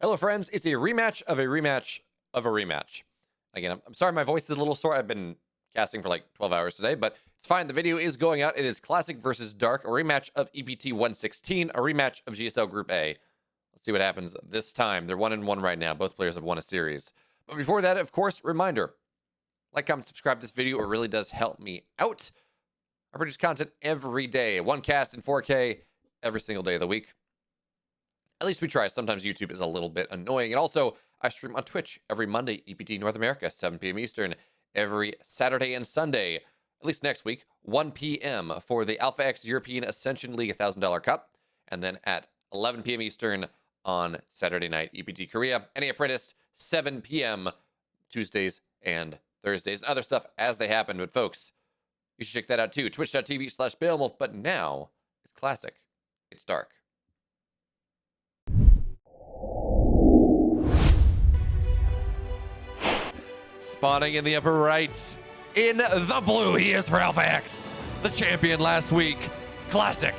Hello, friends. It's a rematch of a rematch of a rematch. Again, I'm sorry my voice is a little sore. I've been casting for like 12 hours today, but it's fine. The video is going out. It is Classic versus Dark, a rematch of EPT 116, a rematch of GSL Group A. Let's see what happens this time. They're 1-1 right now. Both players have won a series. But before that, of course, reminder, like, comment, subscribe to this video. It really does help me out. I produce content every day, one cast in 4K every single day of the week. At least we try. Sometimes YouTube is a little bit annoying. And also, I stream on Twitch every Monday, EPT North America, 7 p.m. Eastern, every Saturday and Sunday, at least next week, 1 p.m. for the AlphaX European Ascension League $1,000 Cup, and then at 11 p.m. Eastern on Saturday night, EPT Korea. Any Apprentice, 7 p.m. Tuesdays and Thursdays, and other stuff as they happen. But folks, you should check that out too. Twitch.tv/Beowulf. But now, it's Classic. It's Dark. Spawning in the upper right, in the blue, he is for AlphaX, the champion last week, Classic.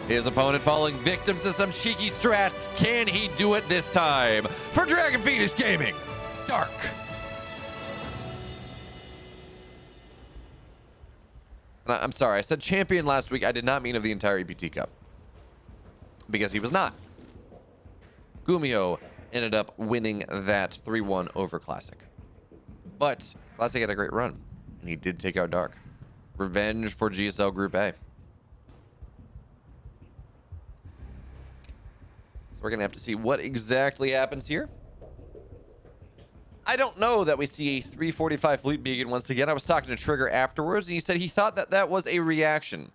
His opponent falling victim to some cheeky strats. Can he do it this time? For Dragon Phoenix Gaming, Dark. I'm sorry, I said champion last week. I did not mean of the entire EPT Cup, because he was not. Gumio ended up winning that 3-1 over Classic. But Classic had a great run, and he did take out Dark. Revenge for GSL Group A. So we're going to have to see what exactly happens here. I don't know that we see a 345 Fleet Beacon once again. I was talking to Trigger afterwards, and he said he thought that that was a reaction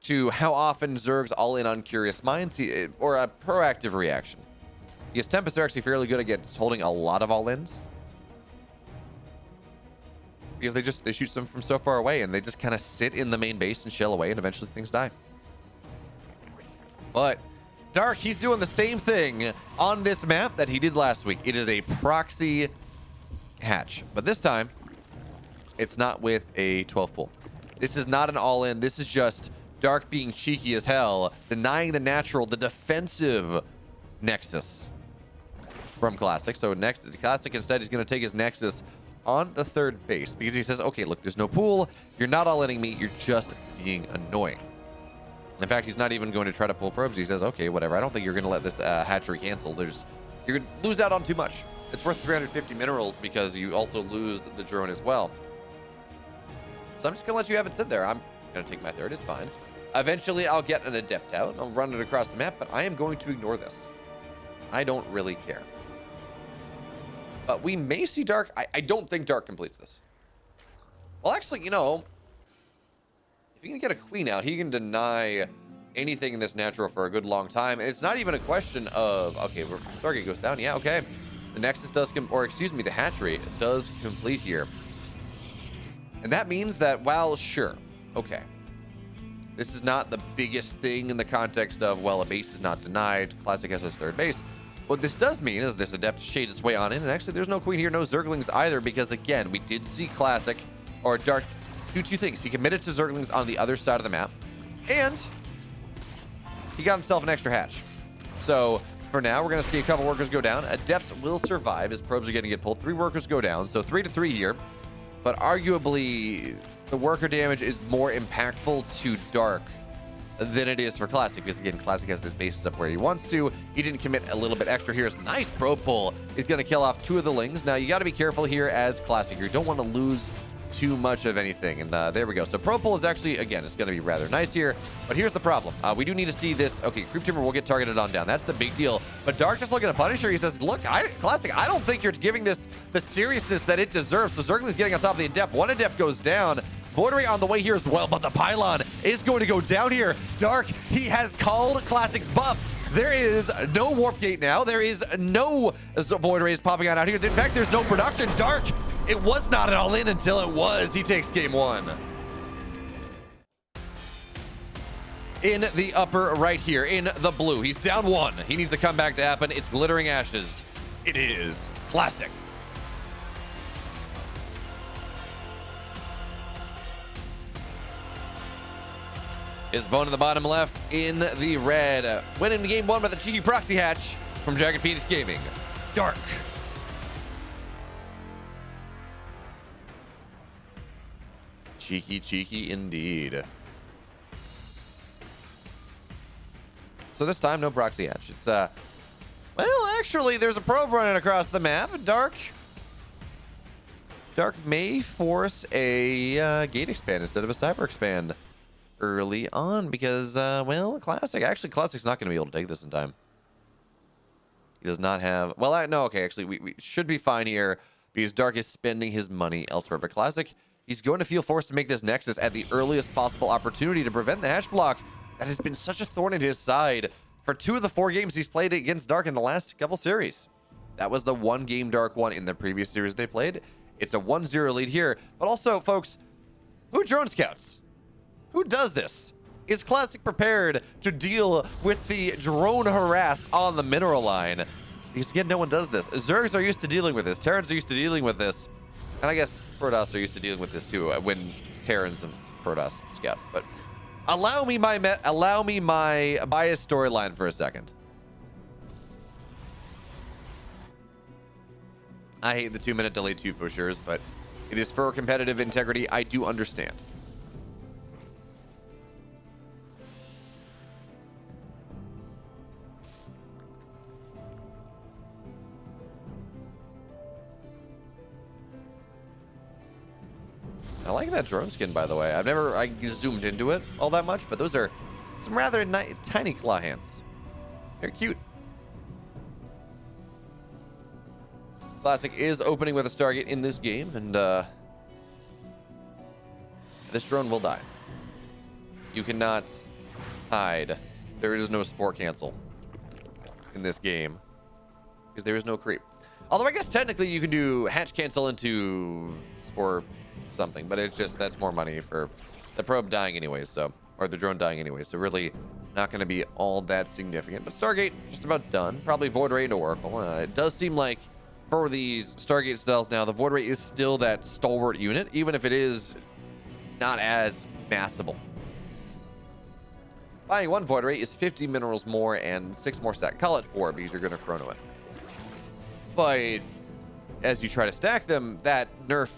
to how often Zerg's all in on Curious Minds, or a proactive reaction. Because Tempest are actually fairly good against holding a lot of all-ins. Because they shoot them from so far away, and they just kind of sit in the main base and shell away, and eventually things die. But Dark, he's doing the same thing on this map that he did last week. It is a proxy hatch. But this time, it's not with a 12 pull. This is not an all-in. This is just Dark being cheeky as hell, denying the natural, the defensive Nexus from Classic. So next, Classic instead is going to take his Nexus on the third base because he says, okay, look, there's no pool. You're not all-inning me. You're just being annoying. In fact, he's not even going to try to pull probes. He says, okay, whatever. I don't think you're going to let this hatchery cancel. You're going to lose out on too much. It's worth 350 minerals because you also lose the drone as well. So I'm just going to let you have it sit there. I'm going to take my third. It's fine. Eventually, I'll get an Adept out. I'll run it across the map, but I am going to ignore this. I don't really care. But we may see Dark. I don't think Dark completes this. Well, actually, you know, if he can get a Queen out, he can deny anything in this natural for a good long time. And it's not even a question of, okay, target goes down. Yeah, okay. The Nexus does, the hatchery does complete here. And that means that, well, sure, okay. This is not the biggest thing in the context of, well, a base is not denied. Classic has his third base. What this does mean is this Adept shades its way on in, and actually there's no Queen here, no Zerglings either, because again, we did see Classic, or Dark, do two things. He committed to Zerglings on the other side of the map, and he got himself an extra hatch. So for now, we're going to see a couple workers go down. Adepts will survive as probes are going to get pulled. 3 workers go down, so 3-3 here, but arguably the worker damage is more impactful to Dark than it is for Classic, because again, Classic has his bases up where he wants to. He didn't commit a little bit extra here. It's nice probe pull. He's going to kill off 2 of the Lings. Now, you got to be careful here as Classic. You don't want to lose too much of anything, and there we go. So probe pull is actually, again, it's going to be rather nice here, but here's the problem. We do need to see this. Okay, Creep Tumor will get targeted on down. That's the big deal. But Dark just looking at Punisher. He says, look, Classic, I don't think you're giving this the seriousness that it deserves. So Zergling's getting on top of the Adept. 1 Adept goes down. Voidray on the way here as well, but the pylon is going to go down here. Dark, he has called Classic's buff. There is no Warp Gate now. There is no Void Rays popping out here. In fact, there's no production. Dark, it was not an all-in until it was. He takes game 1. In the upper right here, in the blue, he's down 1. He needs a comeback to happen. It's Glittering Ashes. It is Classic. His opponent in the bottom left in the red. Winning game one with a cheeky proxy hatch from Dragon Phoenix Gaming. Dark. Cheeky indeed. So this time, no proxy hatch. It's, well, actually, there's a probe running across the map. Dark may force a gate expand instead of a cyber expand early on because, well, Classic's not going to be able to take this in time. He does not have... Well, no, okay, actually, we should be fine here because Dark is spending his money elsewhere. But Classic, he's going to feel forced to make this Nexus at the earliest possible opportunity to prevent the hatch block that has been such a thorn in his side for 2 of the 4 games he's played against Dark in the last couple series. That was the 1 game Dark won in the previous series they played. It's a 1-0 lead here. But also, folks, who drone scouts? Who does this? Is Classic prepared to deal with the drone harass on the mineral line? Because again, no one does this. Zergs are used to dealing with this. Terrans are used to dealing with this. And I guess Protoss are used to dealing with this too when Terrans and Protoss scout. But allow me my biased storyline for a second. I hate the 2-minute delay too for sure, but it is for competitive integrity. I do understand. I like that drone skin, by the way. I zoomed into it all that much, but those are some rather tiny claw hands. They're cute. Classic is opening with a Stargate in this game, and this drone will die. You cannot hide. There is no spore cancel in this game because there is no creep. Although I guess technically you can do hatch cancel into spore something, but it's just that's more money for the probe dying anyways, so, or the drone dying anyways, so really not going to be all that significant. But Stargate just about done. Probably Void Ray into Oracle. It does seem like for these Stargate styles now, the Void Ray is still that stalwart unit, even if it is not as massable. Buying 1 Void Ray is 50 minerals more and 6 more stack. Call it 4 because you're going to chrono it. But as you try to stack them, that nerf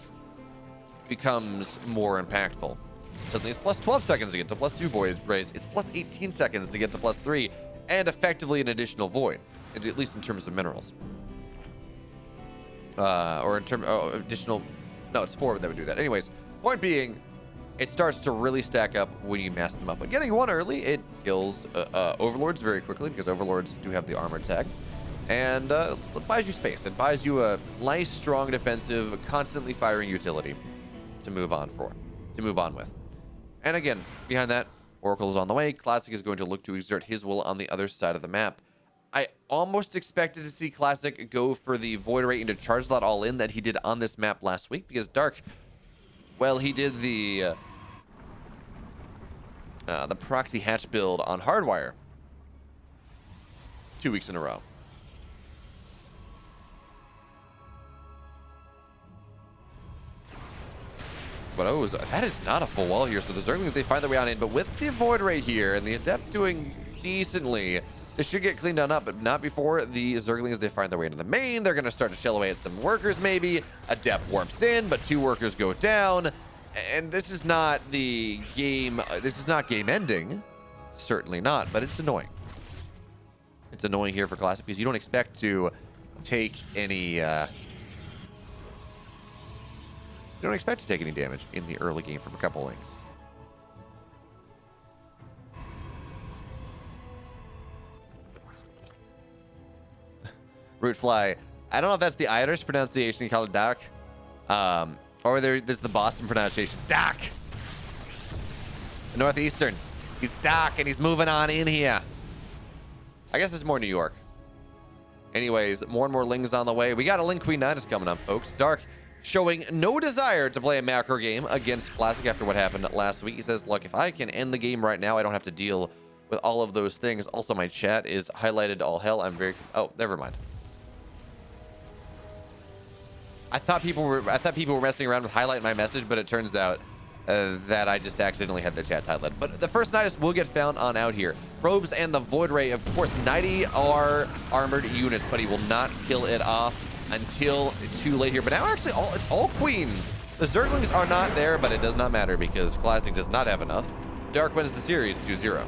becomes more impactful. Suddenly it's plus 12 seconds to get to plus 2 Void Rays. It's plus 18 seconds to get to plus 3, and effectively an additional Void, at least in terms of minerals. Or in terms of additional... No, it's 4 that would do that. Anyways, point being, it starts to really stack up when you mass them up. But getting 1 early, it kills Overlords very quickly, because Overlords do have the armor tag. And it buys you space. It buys you a nice, strong, defensive, constantly firing utility to move on with. And again, behind that, Oracle is on the way. Classic is going to look to exert his will on the other side of the map. I almost expected to see Classic go for the Void Ray into Charge Slot all in that he did on this map last week, because Dark, well, he did the proxy hatch build on Hardwire 2 weeks in a row. But oh, that is not a full wall here, so the Zerglings, they find their way on in. But with the Void Ray here and the Adept doing decently, this should get cleaned on up, but not before the Zerglings, they find their way into the main. They're going to start to shell away at some workers, maybe. Adept warps in, but 2 workers go down. And this is not the game, this is not game ending. Certainly not, but it's annoying. It's annoying here for Classic because you don't expect to take any... You don't expect to take any damage in the early game from a couple lanes. Rootfly. I don't know if that's the Irish pronunciation, you call it Dak. Or there's the Boston pronunciation. Dak! Northeastern. He's Dak and he's moving on in here. I guess it's more New York. Anyways, more and more Lings on the way. We got a Ling Queen Nidus coming up, folks. Dark showing no desire to play a macro game against Classic after what happened last week. He says, look, if I can end the game right now, I don't have to deal with all of those things. Also, my chat is highlighted all hell. I'm very... Oh, never mind. I thought people were messing around with highlighting my message, but it turns out that I just accidentally had the chat titled. But the first Nidus will get found on out here. Probes and the Void Ray, of course, 90 are armored units, but he will not kill it off until too late here. But now actually it's all queens. The Zerglings are not there, but it does not matter because Classic does not have enough. Dark wins the series 2-0.